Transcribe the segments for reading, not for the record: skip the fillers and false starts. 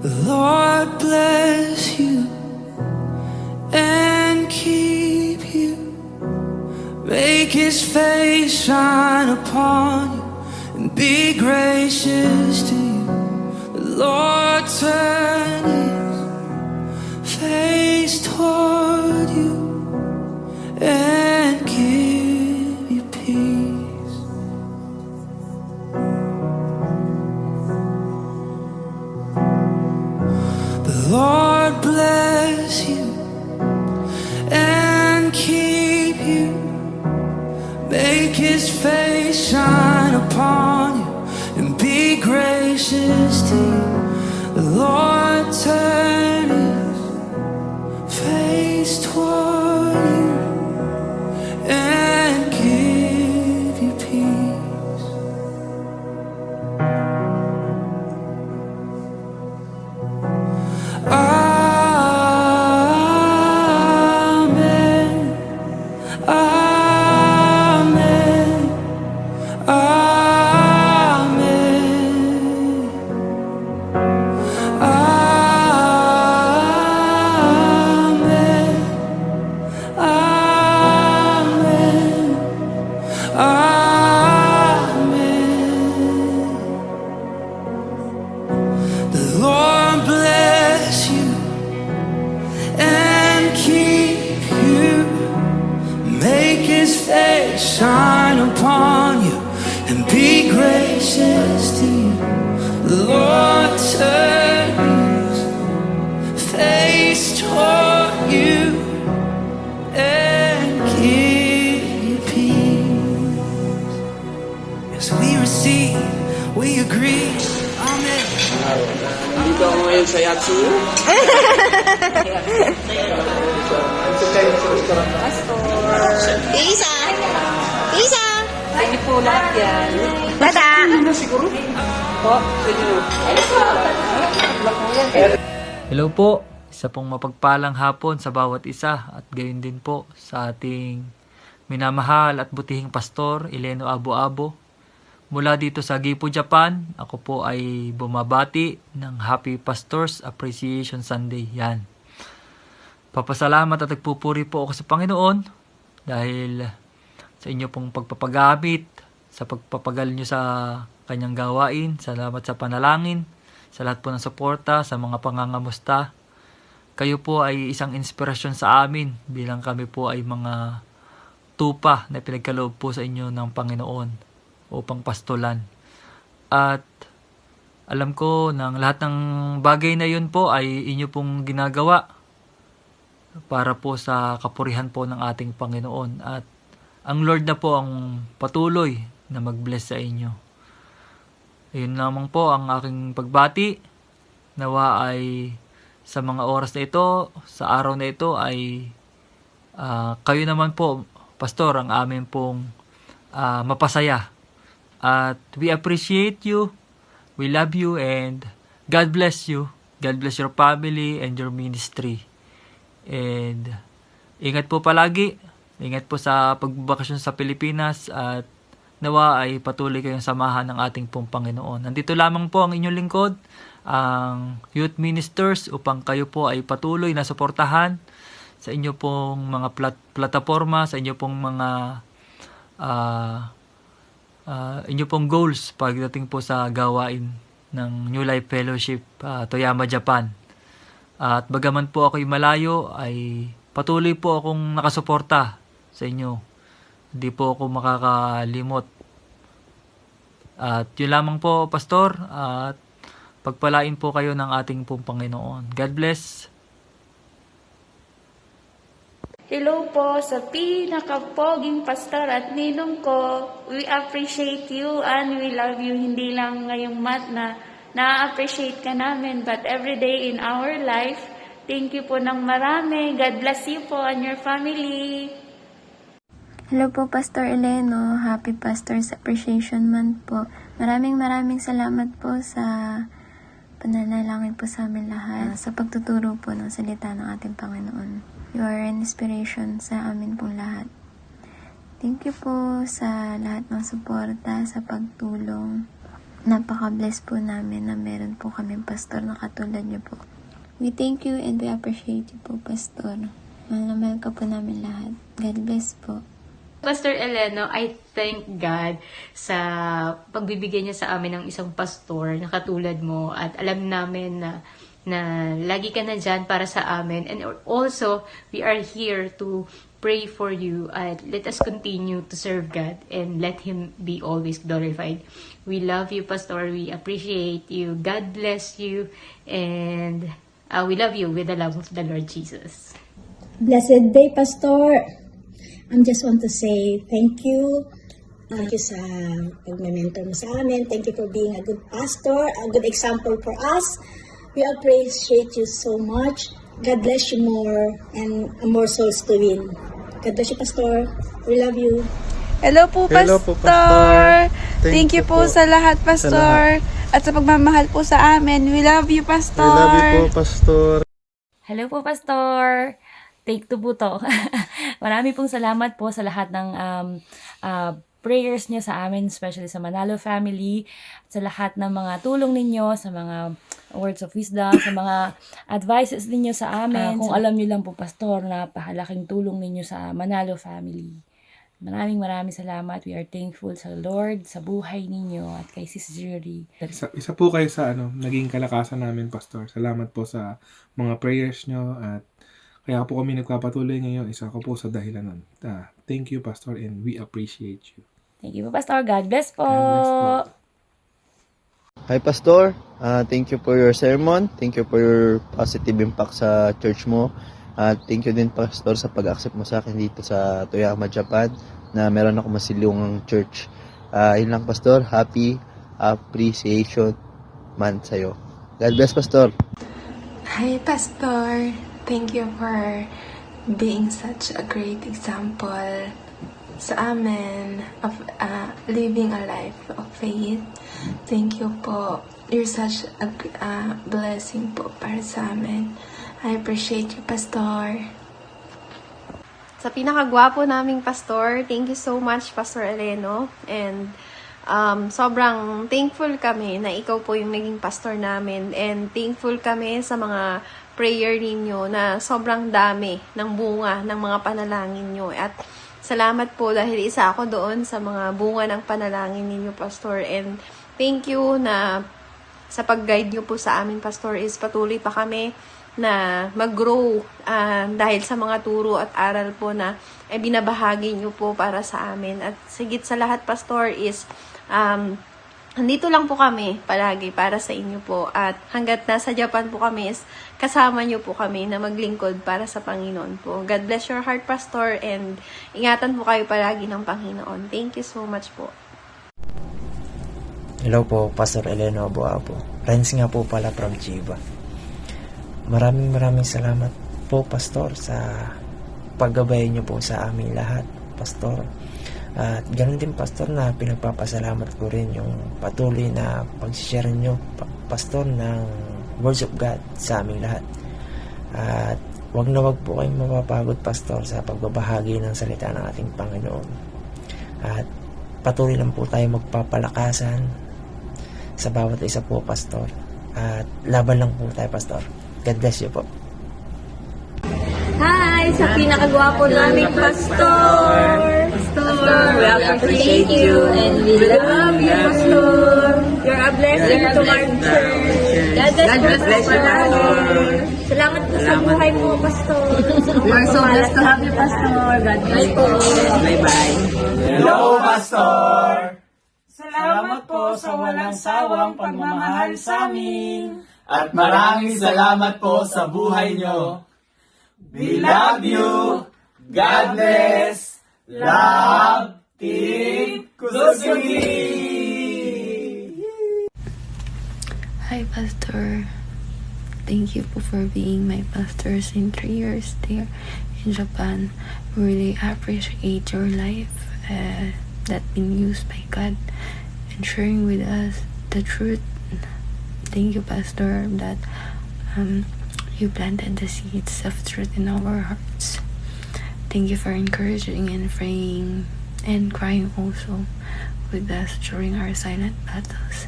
The Lord bless you and keep you. Make His face shine upon you and be gracious to you. The Lord turn His face toward you and give you peace. The Lord bless you and keep you. Make His face shine upon you and be gracious to you. The Lord turn His face toward you and give you peace. Amen. Amen. Amen. Amen. Amen. Amen. The Lord bless you and keep you. Make His face shine upon you and be gracious to you. The Lord turn His face toward you and give you peace. As we receive, we agree. Amen. Nandito ako ngayon sa Yatsu. Isa! Isa! Hindi po lahat yan. Bata! Ano siguro? Po, sa inyo. Hello po, isa pong mapagpalang hapon sa bawat isa at gayon din po sa ating minamahal at butihing pastor, Eleno Abo-Abo. Mula dito sa Gipo, Japan, ako po ay bumabati ng Happy Pastors Appreciation Sunday. Yan. Papasalamat at nagpupuri po ako sa Panginoon dahil sa inyo pong pagpapagamit, sa pagpapagal nyo sa kanyang gawain. Salamat sa panalangin, sa lahat po ng suporta, sa mga pangangamusta. Kayo po ay isang inspirasyon sa amin bilang kami po ay mga tupa na pinagkaloob po sa inyo ng Panginoon upang pastolan. At alam ko ng lahat ng bagay na yun po ay inyo pong ginagawa para po sa kapurihan po ng ating Panginoon. At ang Lord na po ang patuloy na mag-bless sa inyo. Ayun lamang po ang aking pagbati. Nawa ay sa mga oras na ito, sa araw na ito ay kayo naman po, Pastor, ang amin pong mapasaya. At we appreciate you, we love you, and God bless you. God bless your family and your ministry. And ingat po palagi. Ingat po sa pagbabakasyon sa Pilipinas at nawa ay patuloy kayong samahan ng ating pong Panginoon. Nandito lamang po ang inyong lingkod, ang youth ministers, upang kayo po ay patuloy na suportahan sa inyo pong mga plataforma, sa inyo pong mga inyo pong goals pagdating po sa gawain ng New Life Fellowship Toyama, Japan. At bagaman po ako'y malayo, ay patuloy po akong nakasuporta sa inyo. Hindi po ako makakalimot. At yun lamang po, Pastor, at pagpalain po kayo ng ating pong Panginoon. God bless. Hello po sa pinakapoging pastor at ninong ko. We appreciate you and we love you. Hindi lang ngayong month na na-appreciate ka namin, but every day in our life. Thank you po ng marami. God bless you po and your family. Hello po, Pastor Eleno. Happy Pastors Appreciation Month po. Maraming salamat po sa pananalangin po sa amin lahat, sa pagtuturo po ng salita ng ating Panginoon. You are an inspiration sa amin pong lahat. Thank you po sa lahat ng suporta, sa pagtulong. napaka-bless po namin na meron po kaming pastor na katulad niyo po. We thank you and we appreciate you po, Pastor. Mahal na mahal ka po namin lahat. God bless po. Pastor Eleno, I thank God sa pagbibigay niya sa amin ng isang pastor na katulad mo at alam namin na lagi ka na dyan para sa amin. And also, we are here to pray for you and let us continue to serve God and let Him be always glorified. We love you, Pastor. We appreciate you. God bless you. And we love you with the love of the Lord Jesus. Blessed day, Pastor. I just want to say thank you. Thank you sa pag-mentor mo sa amin. Thank you for being a good pastor, a good example for us. We appreciate you so much. God bless you more and more souls to win. God bless you, Pastor. We love you. Hello po, Hello Pastor. po, Pastor. Thank you po sa lahat, Pastor. At sa pagmamahal po sa amin. We love you, Pastor. We love you po, Pastor. Hello po, Pastor. Take 2 po to. Marami pong salamat po sa lahat ng prayers niyo sa amin, especially sa Manalo family, sa lahat ng mga tulong ninyo, sa mga words of wisdom, sa mga advices ninyo sa amin. Kung alam niyo lang po, Pastor, napakalaking tulong ninyo sa Manalo family. Maraming salamat. We are thankful sa Lord, sa buhay ninyo, at kay Sis Jury. Isa po kayo sa naging kalakasan namin, Pastor. Salamat po sa mga prayers nyo at kaya po kami nagpapatuloy ngayon. Isa ko po sa dahilan nun. Thank you, Pastor, and we appreciate you. Thank you po, Pastor. God bless po. God bless po. Hi, Pastor. Thank you for your sermon. Thank you for your positive impact sa church mo. Thank you din, Pastor, sa pag-accept mo sa akin dito sa Toyama, Japan, na meron ako masilungang church. Yun lang, Pastor. Happy Appreciation Month sa'yo. God bless, Pastor. Hi, Pastor. Thank you for being such a great example sa amin of living a life of faith. Thank you po. You're such a blessing po para sa amin. I appreciate you, Pastor. Sa pinakagwapo naming pastor, thank you so much, Pastor Eleno. And sobrang thankful kami na ikaw po yung naging pastor namin. And thankful kami sa mga prayer ninyo na sobrang dami ng bunga ng mga panalangin nyo. At salamat po dahil isa ako doon sa mga bunga ng panalangin ninyo, Pastor. And thank you na sa pag-guide nyo po sa amin, Pastor, is patuloy pa kami na mag-grow dahil sa mga turo at aral po na binabahagi nyo po para sa amin. At sigit sa lahat, Pastor, is nandito lang po kami palagi para sa inyo po. At hanggat nasa Japan po kami is kasama nyo po kami na maglingkod para sa Panginoon po. God bless your heart, Pastor, and ingatan po kayo palagi ng Panginoon. Thank you so much po. Hello po, Pastor Eleno Abuabo. Friends nga po pala from Chiba. Maraming salamat po, Pastor, sa paggabay nyo po sa aming lahat, Pastor. At ganoon din, Pastor, na pinagpapasalamat ko rin yung patuloy na pag-share nyo, Pastor, ng words of God sa aming lahat. At wag po kayong mapapagod, Pastor, sa pagbabahagi ng salita ng ating Panginoon. At patuloy lang po tayo magpapalakasan sa bawat isa po, Pastor. At laban lang po tayo, Pastor. God bless you po. Hi! Sa pinakagwapo naming pastor! Pastor, we appreciate you and we love you, Pastor! You're a blessing to our church. God bless you, Pastor! Salamat po sa buhay mo, Pastor! We're so blessed to have you, Pastor! God bless po! Bye-bye! Hello, Pastor! Salamat po sa walang sawang pagmamahal sa amin. At maraming salamat po sa buhay nyo. We love you. God bless. Love, Team Kusugi. Hi, Pastor. Thank you for being my pastors in 3 years there in Japan. Really appreciate your life that been used by God and sharing with us the truth. Thank you, Pastor, that you planted the seeds of truth in our hearts. Thank you for encouraging and praying and crying also with us during our silent battles.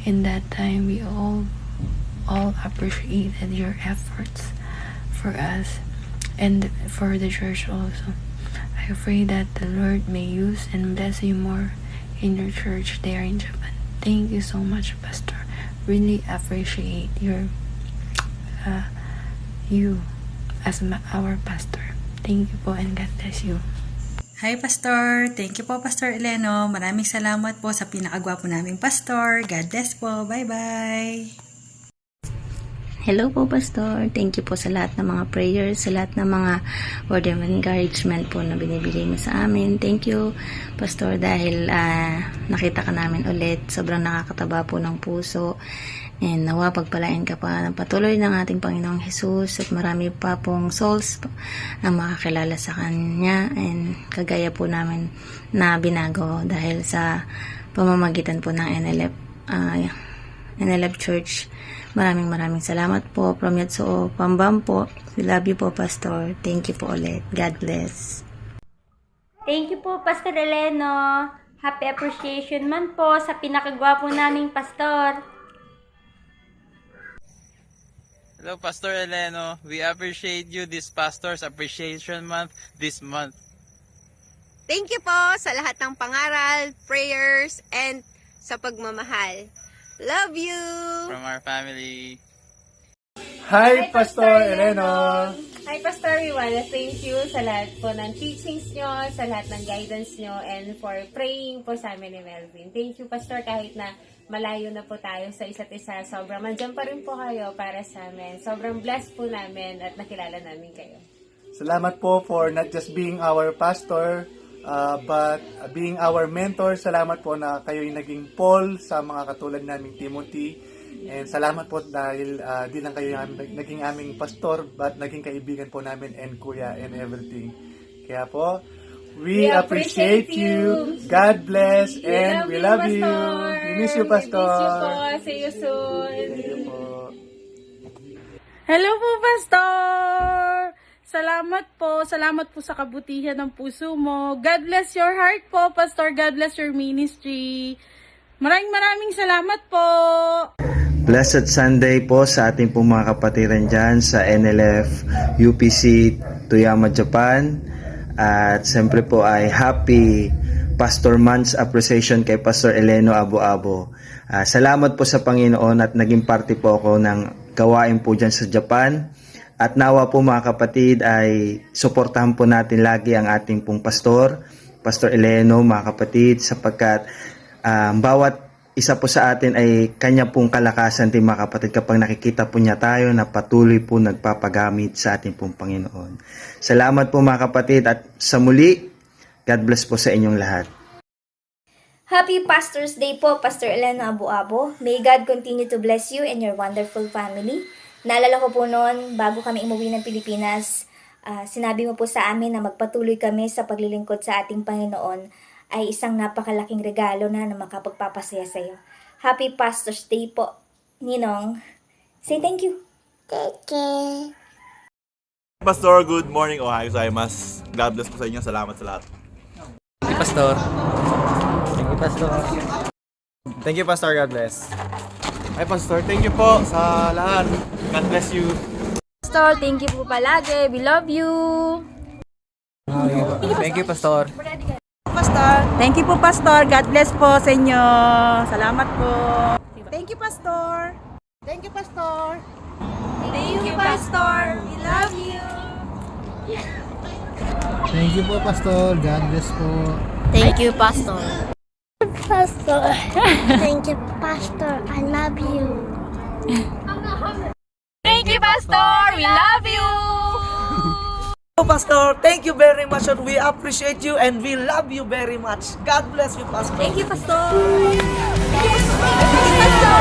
In that time, we all appreciated your efforts for us and for the church also. I pray that the Lord may use and bless you more in your church there in Japan. Thank you so much, Pastor. Really appreciate you as our pastor. Thank you po and God bless you. Hi, Pastor! Thank you po, Pastor Eleno. Maraming salamat po sa pinakagwapo naming pastor. God bless po. Bye-bye! Hello po, Pastor. Thank you po sa lahat ng mga prayers, sa lahat ng mga word of encouragement po na binibigay mo sa amin. Thank you, Pastor, dahil nakita ka namin ulit. Sobrang nakakataba po ng puso. And nawa pagpalain ka pa ng patuloy ng ating Panginoong Jesus at marami pa pong souls ang makakilala sa Kanya and kagaya po namin na binago dahil sa pamamagitan po ng NLF Church. Maraming salamat po from Yatsuo, Pambam po. We love you po, Pastor. Thank you po ulit. God bless. Thank you po, Pastor Eleno. Happy Appreciation Month po sa pinakagwapo naming pastor. Hello, Pastor Eleno. We appreciate you this Pastor's Appreciation Month this month. Thank you po sa lahat ng pangaral, prayers, and sa pagmamahal. Love you! From our family. Hi, Pastor Eleno! Hi, Pastor. We wanna thank you sa lahat po ng teachings nyo, sa lahat ng guidance nyo, and for praying po sa amin ni Melvin. Thank you, Pastor, kahit na malayo na po tayo sa isa't isa. Sobrang mandyan pa rin po kayo para sa amin. Sobrang blessed po namin at nakilala namin kayo. Salamat po for not just being our pastor, but being our mentor. Salamat po na kayo'y naging Paul sa mga katulad naming Timothy. And salamat po dahil di lang kayo naging aming pastor, but naging kaibigan po namin and kuya and everything. Kaya po, we appreciate you. God bless and we love you. We miss you, Pastor. We miss you po. See you soon. Thank you po. Hello po, Pastor! Salamat po sa kabutihan ng puso mo. God bless your heart po, Pastor. God bless your ministry. Maraming salamat po. Blessed Sunday po sa ating pong mga kapatiran dyan sa NLF UPC Toyama, Japan. At siyempre po ay happy Pastor Month's Appreciation kay Pastor Eleno Abu-Abo. Salamat po sa Panginoon at naging parte po ako ng gawain po dyan sa Japan. At nawa po mga kapatid ay suportahan po natin lagi ang ating pong pastor, Pastor Eleno, mga kapatid, sapagkat bawat isa po sa atin ay kanya pong kalakasan din mga kapatid kapag nakikita po niya tayo na patuloy po nagpapagamit sa ating pong Panginoon. Salamat po mga kapatid at sa muli, God bless po sa inyong lahat. Happy Pastor's Day po, Pastor Eleno Abu-Abo. May God continue to bless you and your wonderful family. Naalala ko po noon, bago kami umuwi ng Pilipinas, sinabi mo po sa amin na magpatuloy kami sa paglilingkod sa ating Panginoon ay isang napakalaking regalo na makapagpapasaya sa iyo. Happy Pastor's Day po, Ninong. Say thank you. Thank you. Pastor, good morning. Ohayo gozaimasu. God bless po sa inyo. Salamat sa lahat. Thank you, Pastor. Thank you, Pastor. Thank you, Pastor. God bless. Hi, Pastor. Thank you po sa lahat. God bless you. Pastor, thank you po palagi. We love you. Thank you, Pastor. Pastor. Thank you po, Pastor. God bless po sa inyo. Salamat po. Thank you, Pastor. Thank you, Pastor. Thank you, Pastor. We love you. Thank you po, Pastor. God bless po. Thank you, Pastor. Pastor. Thank you, Pastor. I love you. Thank you, Pastor. We love you. Pastor, thank you very much and we appreciate you and we love you very much. God bless you, Pastor. Thank you, Pastor. Thank you, Pastor.